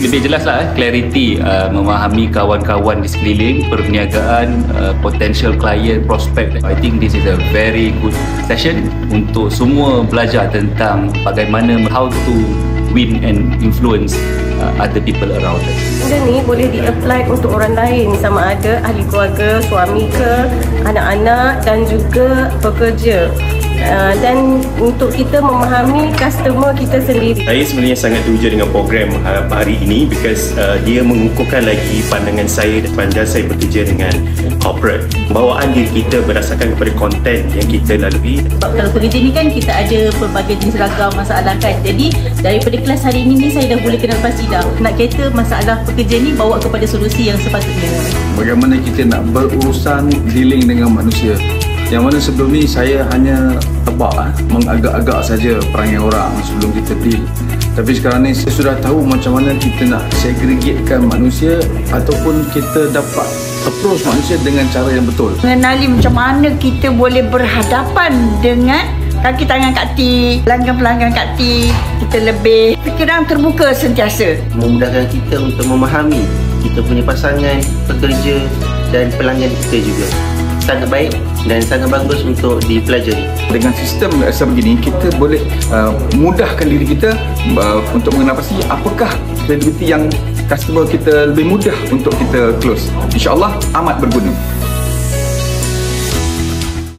Lebih jelas lah, clarity, memahami kawan-kawan di sekeliling, perniagaan, potential client, prospect. I think this is a very good session untuk semua belajar tentang bagaimana how to win and influence other people around us. Benda ni boleh di-apply untuk orang lain, sama ada ahli keluarga, suami ke, anak-anak dan juga pekerja. Dan untuk kita memahami customer kita sendiri. Saya sebenarnya sangat teruja dengan program hari ini because dia mengukuhkan lagi pandangan saya dan pandang saya bekerja dengan corporate. Bawaan diri kita berdasarkan kepada konten yang kita lalui. Kalau pekerja ni kan kita ada pelbagai jenis ragam masalah kan. Jadi daripada kelas hari ini saya dah boleh kenal pasti dah. Nak kata masalah pekerja ni bawa kepada solusi yang sepatutnya. Bagaimana kita nak berurusan dealing dengan manusia. Yang mana sebelum ni saya hanya tebak mengagak-agak saja perangai orang sebelum kita deal. Tapi sekarang ni saya sudah tahu macam mana kita nak segregatekan manusia ataupun kita dapat approach manusia dengan cara yang betul. Mengenali macam mana kita boleh berhadapan dengan kaki tangan Kak T, pelanggan-pelanggan Kak T. Kita lebih fikiran terbuka sentiasa. Memudahkan kita untuk memahami kita punya pasangan, pekerja dan pelanggan kita juga. Sangat baik dan sangat bagus untuk dipelajari. Dengan sistem asal begini, kita boleh mudahkan diri kita untuk mengenal pasti apakah kredibiliti yang customer kita lebih mudah untuk kita close. InsyaAllah amat berguna.